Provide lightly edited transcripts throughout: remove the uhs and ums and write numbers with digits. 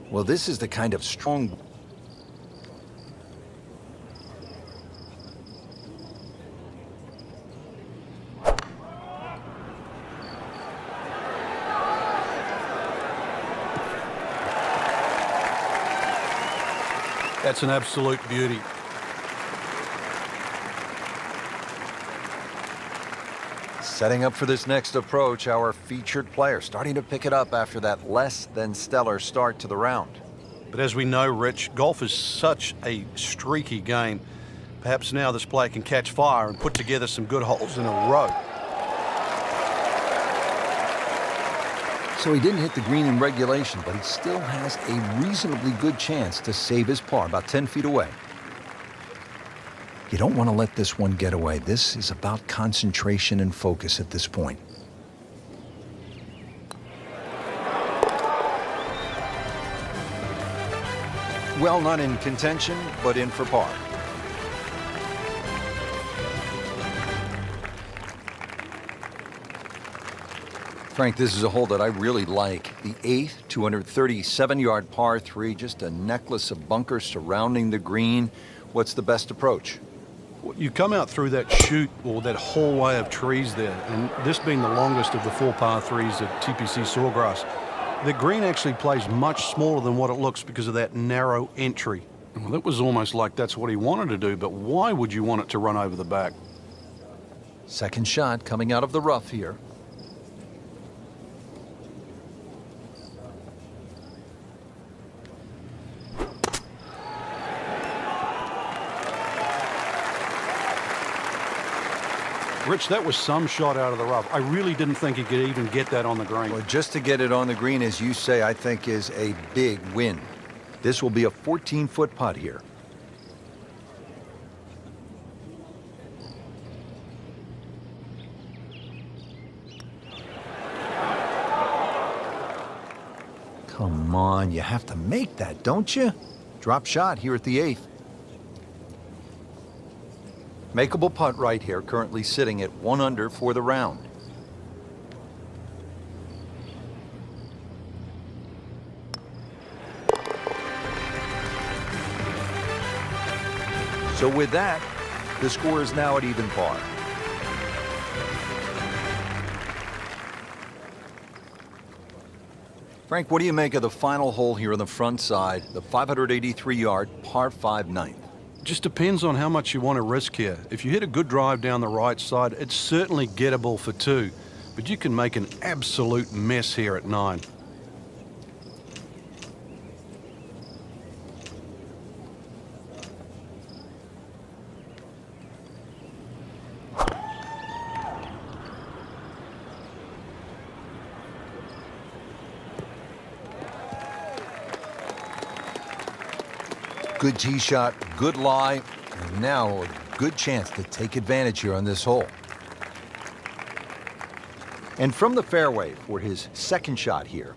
Well, this is the kind of strong... That's an absolute beauty. Setting up for this next approach, our featured player starting to pick it up after that less than stellar start to the round. But as we know, Rich, golf is such a streaky game. Perhaps now this player can catch fire and put together some good holes in a row. So he didn't hit the green in regulation, but he still has a reasonably good chance to save his par, about 10 feet away. You don't want to let this one get away. This is about concentration and focus at this point. Well, not in contention, but in for par. Frank, this is a hole that I really like. The 8th, 237-yard par 3, just a necklace of bunkers surrounding the green. What's the best approach? You come out through that chute or that hallway of trees there, and this being the longest of the 4 par 3s at TPC Sawgrass, the green actually plays much smaller than what it looks because of that narrow entry. Well, it was almost like that's what he wanted to do, but why would you want it to run over the back? Second shot coming out of the rough here. Rich, that was some shot out of the rough. I really didn't think he could even get that on the green. Well, just to get it on the green, as you say, I think is a big win. This will be a 14-foot putt here. Come on, you have to make that, don't you? Drop shot here at the 8th. Makeable putt right here, currently sitting at 1 under for the round. So with that, the score is now at even par. Frank, what do you make of the final hole here on the front side, the 583-yard par 5 ninth? Just depends on how much you want to risk here. If you hit a good drive down the right side, it's certainly gettable for 2, but you can make an absolute mess here at 9. Good tee shot, good lie, and now a good chance to take advantage here on this hole. And from the fairway for his second shot here.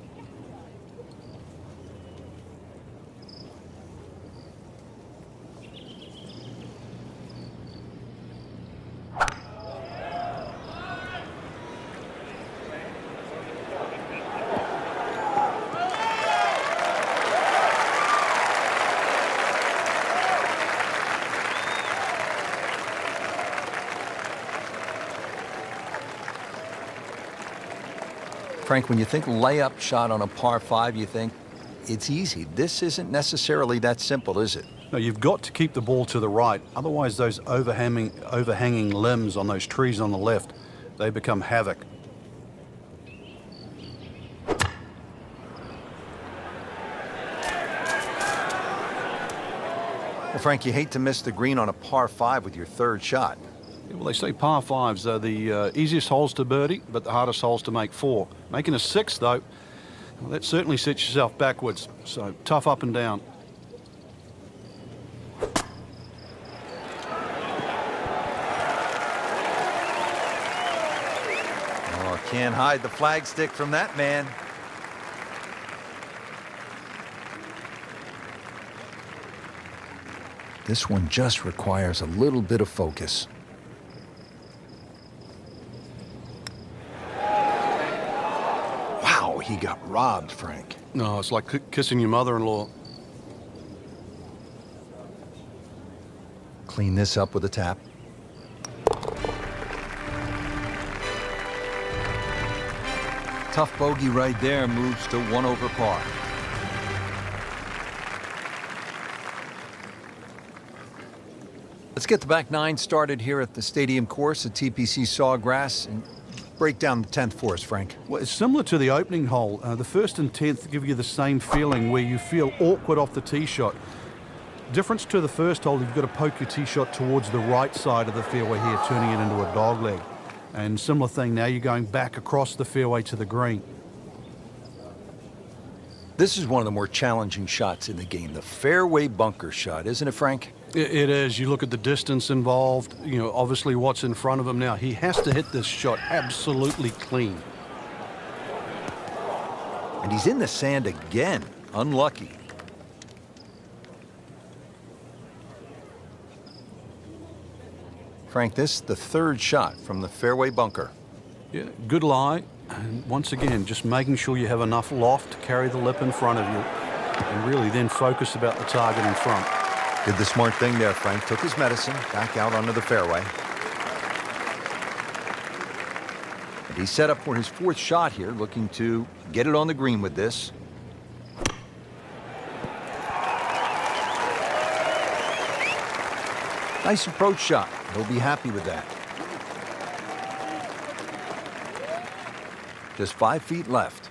Frank, when you think layup shot on a par 5, you think it's easy. This isn't necessarily that simple, is it? No, you've got to keep the ball to the right. Otherwise, those overhanging limbs on those trees on the left, they become havoc. Well, Frank, you hate to miss the green on a par 5 with your third shot. Yeah, well, they say par 5s are the easiest holes to birdie, but the hardest holes to make 4. Making a 6, though, well, that certainly sets yourself backwards. So tough up and down. Oh, can't hide the flagstick from that man. This one just requires a little bit of focus. he got robbed, Frank. No, it's like kissing your mother-in-law. Clean this up with a tap. Tough bogey right there, moves to 1 over par. Let's get the back nine started here at the stadium course at TPC Sawgrass and break down the 10th for us, Frank. Well, it's similar to the opening hole. The first and 10th give you the same feeling where you feel awkward off the tee shot. Difference to the first hole, you've got to poke your tee shot towards the right side of the fairway here, turning it into a dogleg. And similar thing, now you're going back across the fairway to the green. This is one of the more challenging shots in the game, the fairway bunker shot, isn't it, Frank? It is. You look at the distance involved, you know, obviously what's in front of him now. He has to hit this shot absolutely clean. And he's in the sand again. Unlucky. Frank, this is the third shot from the fairway bunker. Yeah, good lie. And once again, just making sure you have enough loft to carry the lip in front of you and really then focus about the target in front. Did the smart thing there, Frank. Took his medicine, back out onto the fairway. And he's set up for his fourth shot here, looking to get it on the green with this. Nice approach shot. He'll be happy with that. Just 5 feet left.